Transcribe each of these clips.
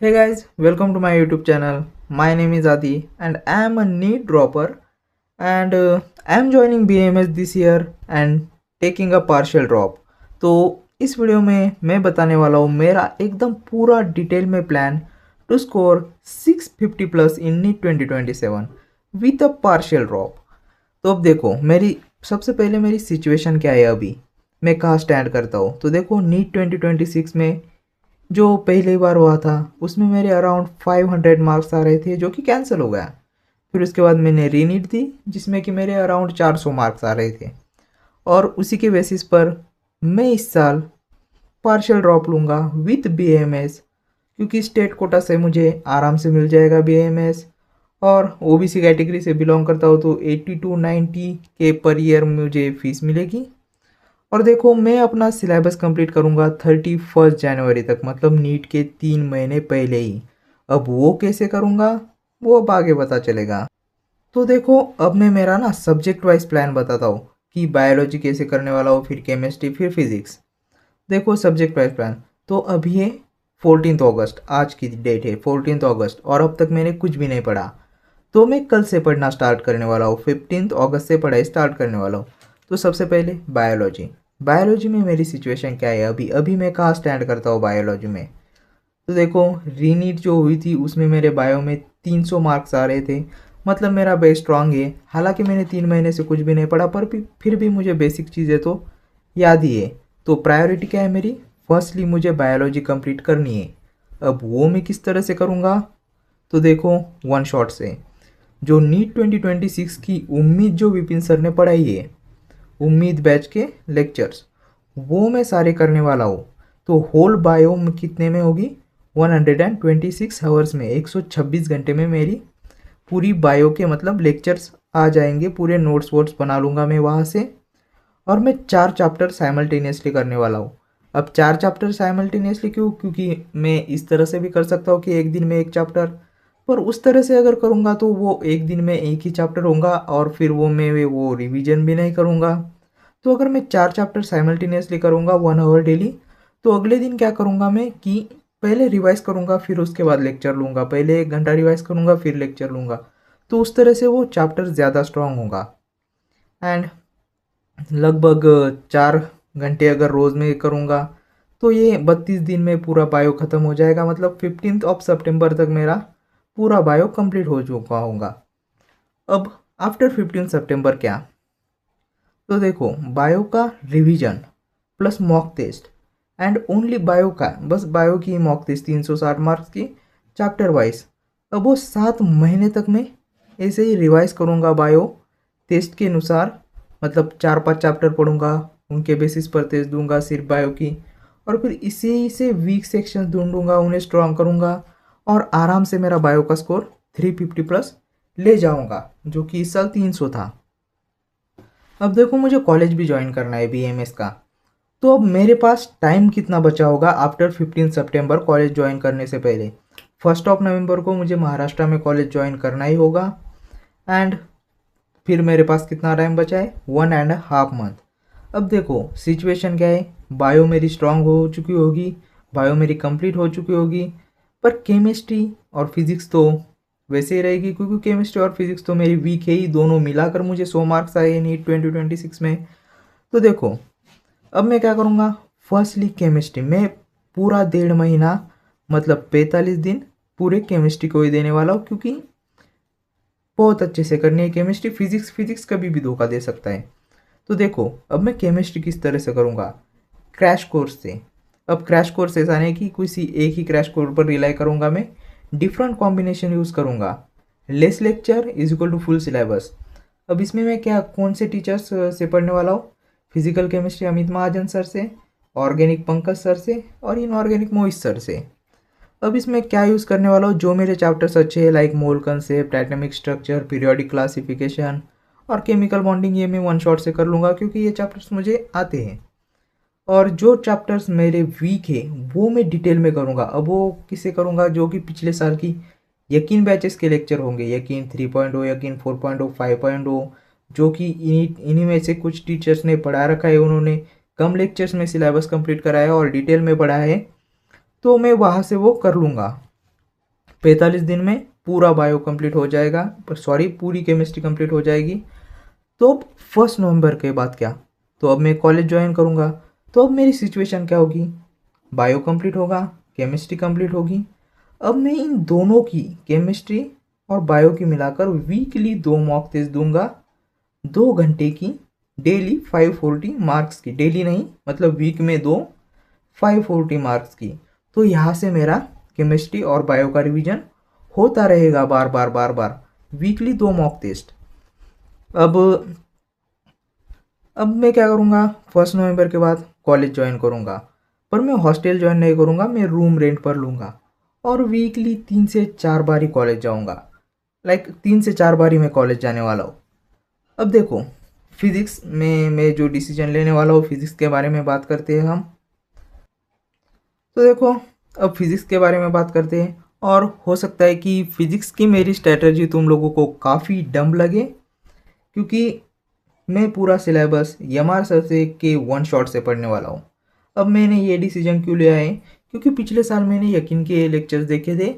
Hey guys, welcome to my YouTube channel. My name is Adi and I am a NEET dropper and I am joining BAMS this year and taking a partial drop. तो इस video में मैं बताने वाला हूँ मेरा एकदम पूरा डिटेल में plan to score 650 plus in NEET 2027 with a partial drop. तो अब देखो मेरी सबसे पहले मेरी सिचुएशन क्या है अभी, मैं कहाँ स्टैंड करता हूँ। तो देखो नीट 2026 में जो पहली बार हुआ था उसमें मेरे अराउंड 500 मार्क्स आ रहे थे जो कि कैंसिल हो गया। फिर उसके बाद मैंने रीनीट दी जिसमें कि मेरे अराउंड 400 मार्क्स आ रहे थे और उसी के बेसिस पर मैं इस साल पार्शियल ड्रॉप लूँगा विथ बीएमएस, क्योंकि स्टेट कोटा से मुझे आराम से मिल जाएगा बीएमएस और ओबीसी कैटेगरी से बिलोंग करता हूँ तो 80 टू 90 के पर ईयर मुझे फीस मिलेगी। और देखो मैं अपना सिलेबस कंप्लीट करूँगा 31 जनवरी तक, मतलब नीट के 3 महीने पहले ही। अब वो कैसे करूँगा वो अब आगे पता चलेगा। तो देखो अब मैं मेरा ना सब्जेक्ट वाइज प्लान बताता हूँ कि बायोलॉजी कैसे करने वाला हूँ, फिर केमिस्ट्री, फिर फिजिक्स। देखो सब्जेक्ट वाइज प्लान तो अभी है 14 अगस्त, आज की डेट है 14 अगस्त और अब तक मैंने कुछ भी नहीं पढ़ा। तो मैं कल से पढ़ना स्टार्ट करने वाला हूँ, 15 अगस्त से पढ़ाई स्टार्ट करने वाला हूँ। तो सबसे पहले बायोलॉजी। बायोलॉजी में मेरी सिचुएशन क्या है अभी अभी मैं कहाँ स्टैंड करता हूँ बायोलॉजी में। तो देखो रीनीट जो हुई थी उसमें मेरे बायो में 300 मार्क्स आ रहे थे, मतलब मेरा बेस स्ट्रांग है। हालांकि मैंने 3 महीने से कुछ भी नहीं पढ़ा पर भी फिर भी मुझे बेसिक चीज़ें तो याद ही है। तो प्रायोरिटी क्या है मेरी, फर्स्टली मुझे बायोलॉजी कंप्लीट करनी है। अब वो मैं किस तरह से करूँगा, तो देखो वन शॉट से जो नीट 2026 की उम्मीद जो विपिन सर ने पढ़ाई है, उम्मीद बैच के लेक्चर्स वो मैं सारे करने वाला हूँ। तो होल बायो में कितने में होगी, 126 आवर्स में, 126 घंटे में मेरी पूरी बायो के मतलब लेक्चर्स आ जाएंगे, पूरे नोट्स वोट्स बना लूँगा मैं वहाँ से। और मैं 4 चैप्टर साइमल्टेनियसली करने वाला हूँ। अब 4 चैप्टर साइमल्टेनियसली क्यों, क्योंकि मैं इस तरह से भी कर सकता हूँ कि एक दिन में एक चैप्टर, पर उस तरह से अगर करूँगा तो वो एक दिन में एक ही चैप्टर होगा और फिर वो मैं वो रिवीजन भी नहीं करूँगा। तो अगर मैं 4 चैप्टर साइमल्टेनियसली करूँगा 1 आवर डेली, तो अगले दिन क्या करूँगा मैं कि पहले रिवाइज करूँगा फिर उसके बाद लेक्चर लूँगा, पहले 1 घंटा रिवाइज करूँगा फिर लेक्चर लूँगा। तो उस तरह से वो चैप्टर ज़्यादा स्ट्रांग होगा। एंड लगभग 4 घंटे अगर रोज़ में करूँगा तो ये 32 दिन में पूरा बायो ख़त्म हो जाएगा, मतलब 15 सितंबर तक मेरा पूरा बायो कंप्लीट हो चुका होगा। अब आफ्टर 15 सितंबर क्या, तो देखो बायो का revision plus mock test and only bio का, बस बायो की मॉक टेस्ट 360 मार्क्स की चैप्टर वाइज। अब वो 7 महीने तक मैं ऐसे ही रिवाइज करूँगा बायो टेस्ट के अनुसार, मतलब 4-5 चैप्टर पढ़ूंगा, उनके बेसिस पर टेस्ट दूंगा सिर्फ बायो की। और फिर इसी से वीक सेक्शंस ढूंढूंगा, उन्हें स्ट्रॉन्ग करूंगा और आराम से मेरा बायो का स्कोर 350 प्लस ले जाऊंगा, जो कि इस साल 300 था। अब देखो मुझे कॉलेज भी ज्वाइन करना है बीएमएस का। तो अब मेरे पास टाइम कितना बचा होगा आफ्टर 15 सितंबर कॉलेज ज्वाइन करने से पहले। 1 नवंबर को मुझे महाराष्ट्र में कॉलेज ज्वाइन करना ही होगा। एंड फिर मेरे पास कितना टाइम बचा है, 1.5 मंथ। अब देखो सिचुएशन क्या है, बायो मेरी स्ट्रांग हो चुकी होगी, बायो मेरी कंप्लीट हो चुकी होगी, पर केमिस्ट्री और फिजिक्स तो वैसे ही रहेगी, क्योंकि केमिस्ट्री और फिजिक्स तो मेरी वीक है ही, दोनों मिलाकर मुझे 100 मार्क्स आए नीट 2026 में। तो देखो अब मैं क्या करूँगा, फर्स्टली केमिस्ट्री में पूरा 1.5 महीना, मतलब 45 दिन पूरे केमिस्ट्री को ही देने वाला हूँ, क्योंकि बहुत अच्छे से करनी है केमिस्ट्री। फिजिक्स फिजिक्स कभी भी धोखा दे सकता है। तो देखो अब मैं केमिस्ट्री किस तरह से करूँगा, क्रैश कोर्स से। अब क्रैश कोर्स ऐसा नहीं कि किसी एक ही क्रैश कोर्स पर रिलाई करूँगा, मैं डिफरेंट कॉम्बिनेशन यूज़ करूँगा। Less lecture is equal to full syllabus. अब इसमें मैं क्या कौन से टीचर्स से पढ़ने वाला हूँ, फिजिकल केमिस्ट्री अमित महाजन सर से, ऑर्गेनिक पंकज सर से और इनऑर्गेनिक मोहित सर से। अब इसमें क्या यूज़ करने वाला हूँ, जो मेरे चैप्टर्स अच्छे हैं लाइक मोल concept, atomic structure, periodic classification और केमिकल बॉन्डिंग, ये मैं वन शॉट से कर लूँगा क्योंकि ये चैप्टर्स मुझे आते हैं। और जो चैप्टर्स मेरे वीक है वो मैं डिटेल में करूँगा। अब वो किसे करूँगा, जो कि पिछले साल की यकीन बैचेस के लेक्चर होंगे, यकीन 3.0, यकीन 4.0, 5.0, जो कि इन्हीं में से कुछ टीचर्स ने पढ़ा रखा है, उन्होंने कम लेक्चर्स में सिलेबस कंप्लीट कराया और डिटेल में पढ़ा है, तो मैं वहाँ से वो कर लूँगा। 45 दिन में पूरा बायो कंप्लीट हो जाएगा, सॉरी पूरी केमिस्ट्री कंप्लीट हो जाएगी। तो अब 1 नवंबर के बाद क्या, तो अब मैं कॉलेज ज्वाइन करूँगा। तो अब मेरी सिचुएशन क्या होगी, बायो कंप्लीट होगा, केमिस्ट्री कंप्लीट होगी। अब मैं इन दोनों की, केमिस्ट्री और बायो की मिलाकर वीकली 2 मॉक टेस्ट दूंगा, 2 घंटे की, डेली 540 मार्क्स की, डेली नहीं मतलब वीक में 2 540 मार्क्स की। तो यहाँ से मेरा केमिस्ट्री और बायो का रिवीजन होता रहेगा बार बार बार बार, वीकली 2 मॉक टेस्ट। अब मैं क्या करूँगा, 1 नवंबर के बाद कॉलेज ज्वाइन करूँगा, पर मैं हॉस्टल ज्वाइन नहीं करूँगा, मैं रूम रेंट पर लूँगा और वीकली 3 से 4 बार ही कॉलेज जाऊँगा। लाइक 3 से 4 बार ही मैं कॉलेज जाने वाला हूँ। अब देखो फिज़िक्स में मैं जो डिसीजन लेने वाला हूँ, फिज़िक्स के बारे में बात करते हैं हम। तो देखो अब फिज़िक्स के बारे में बात करते हैं, और हो सकता है कि फ़िज़िक्स की मेरी स्ट्रैटेजी तुम लोगों को काफ़ी डम लगे, क्योंकि मैं पूरा सिलेबस यमार सर से के वन शॉट से पढ़ने वाला हूँ। अब मैंने ये डिसीजन क्यों लिया है, क्योंकि पिछले साल मैंने यकीन के लेक्चर्स देखे थे,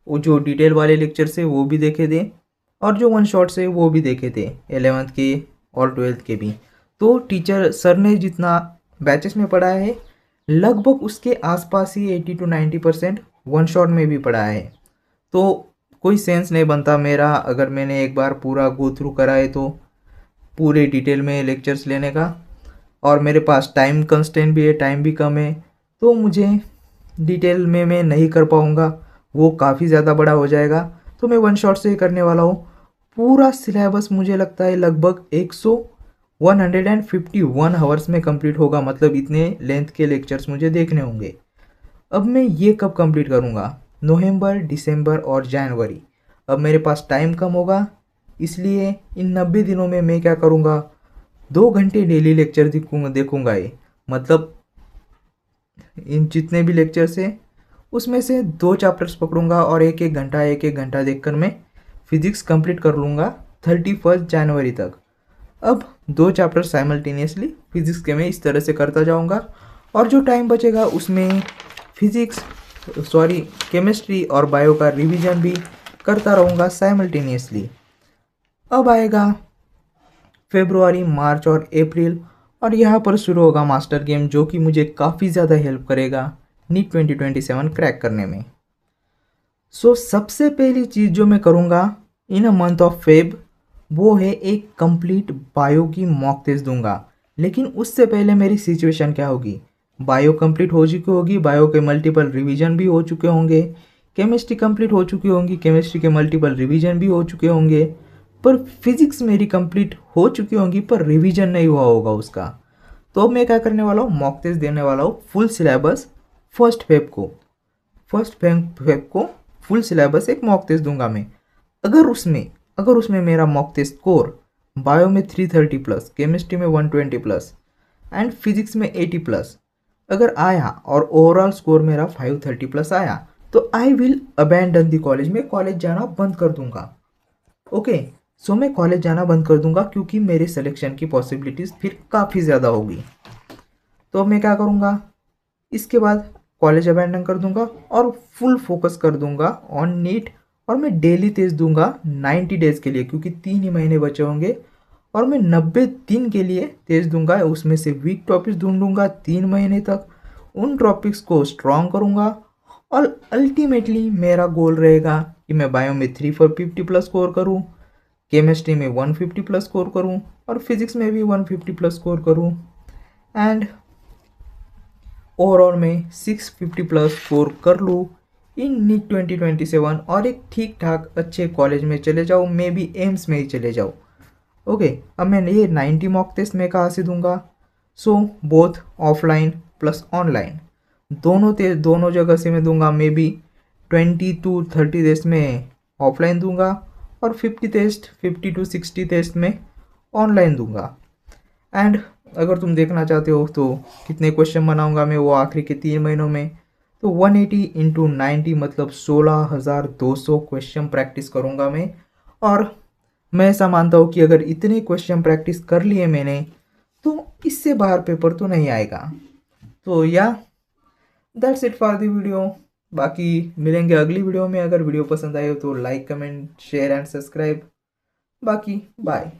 वो जो डिटेल वाले लेक्चर्स है वो भी देखे थे, और जो वन शॉट्स है वो भी देखे थे, 11th के और 12th के भी। तो टीचर सर ने जितना बैचेस में पढ़ाया है, लगभग उसके आसपास ही 80 to 90% वन शॉट में भी पढ़ाया है। तो कोई सेंस नहीं बनता मेरा अगर मैंने एक बार पूरा गो थ्रू करा है तो पूरे डिटेल में लेक्चर्स लेने का, और मेरे पास टाइम कंस्टेंट भी है, टाइम भी कम है, तो मुझे डिटेल में मैं नहीं कर पाऊँगा, वो काफ़ी ज़्यादा बड़ा हो जाएगा। तो मैं वन शॉट से ही करने वाला हूँ। पूरा सिलेबस मुझे लगता है लगभग 151 आवर्स में कंप्लीट होगा, मतलब इतने लेंथ के लेक्चर्स मुझे देखने होंगे। अब मैं ये कब कंप्लीट करूँगा, नवंबर, दिसंबर और जनवरी। अब मेरे पास टाइम कम होगा, इसलिए इन 90 दिनों में मैं क्या करूँगा, 2 घंटे डेली लेक्चर देखूँगा ये, मतलब इन जितने भी लेक्चर्स हैं उसमें से 2 चैप्टर्स पकड़ूंगा और एक एक घंटा देखकर मैं फिज़िक्स कंप्लीट कर लूँगा 31 जनवरी तक। अब 2 चैप्टर साइमल्टेनियसली फिज़िक्स के मैं इस तरह से करता जाऊँगा, और जो टाइम बचेगा उसमें केमिस्ट्री और बायो का रिवीजन भी करता रहूँगा साइमल्टेनियसली। अब आएगा फरवरी, मार्च और अप्रैल, और यहाँ पर शुरू होगा मास्टर गेम, जो कि मुझे काफ़ी ज़्यादा हेल्प करेगा नीट 2027 क्रैक करने में। सबसे पहली चीज़ जो मैं करूँगा इन अ मंथ ऑफ फेब, वो है एक कंप्लीट बायो की मॉक टेस्ट दूंगा। लेकिन उससे पहले मेरी सिचुएशन क्या होगी, बायो कंप्लीट हो चुकी होगी, बायो के मल्टीपल रिवीजन भी हो चुके होंगे, केमिस्ट्री कंप्लीट हो चुकी होंगी, केमिस्ट्री के मल्टीपल रिवीजन भी हो चुके होंगे, पर फिजिक्स मेरी कंप्लीट हो चुकी होंगी पर रिवीजन नहीं हुआ होगा उसका। तो अब मैं क्या करने वाला हूँ, मॉक टेस्ट देने वाला हूँ फुल सिलेबस फर्स्ट फेब को फुल सिलेबस एक मॉक टेस्ट दूंगा मैं। अगर उसमें मेरा मॉक टेस्ट स्कोर बायो में 330 प्लस, केमिस्ट्री में 120 प्लस एंड फिजिक्स में 80 प्लस अगर आया, और ओवरऑल स्कोर मेरा 530 प्लस आया, तो I will abandon the college, में कॉलेज जाना बंद कर दूंगा। ओके, सो मैं कॉलेज जाना बंद कर दूंगा, क्योंकि मेरे सिलेक्शन की पॉसिबिलिटीज़ फिर काफ़ी ज़्यादा होगी। तो अब मैं क्या करूँगा, इसके बाद कॉलेज अबैंडन कर दूंगा और फुल फोकस कर दूंगा ऑन नीट, और मैं डेली टेस्ट दूंगा 90 डेज़ के लिए, क्योंकि 3 ही महीने बचे होंगे, और मैं 90 दिन के लिए टेस्ट दूंगा। उसमें से वीक टॉपिक्स ढूंढूंगा 3 महीने तक, उन टॉपिक्स को स्ट्रॉन्ग करूंगा, और अल्टीमेटली मेरा गोल रहेगा कि मैं बायो में 350 प्लस स्कोर करूं, केमिस्ट्री में 150 प्लस स्कोर करूं, और फिजिक्स में भी 150 प्लस स्कोर करूं, एंड ओवरऑल में 650 प्लस स्कोर कर लूँ इन नीट 2027, और एक ठीक ठाक अच्छे कॉलेज में चले जाऊँ, मे बी एम्स में ही चले जाऊँ। ओके, अब मैं ये 90 मॉक टेस्ट मैं कहाँ से दूंगा, so both offline plus online, दोनों जगह से मैं दूंगा। मे बी 20 to 30 टेस्ट में ऑफलाइन दूंगा, और 50 to 60 टेस्ट में ऑनलाइन दूंगा। एंड अगर तुम देखना चाहते हो तो कितने क्वेश्चन बनाऊंगा मैं वो आखिरी के 3 महीनों में, तो 180 into 90 मतलब 16,200 क्वेश्चन प्रैक्टिस करूंगा मैं। और मैं ऐसा मानता हूँ कि अगर इतने क्वेश्चन प्रैक्टिस कर लिए मैंने, तो इससे बाहर पेपर तो नहीं आएगा। तो या that's it for the video. बाकी मिलेंगे अगली वीडियो में। अगर वीडियो पसंद आए हो तो like comment share and subscribe. बाकी बाय।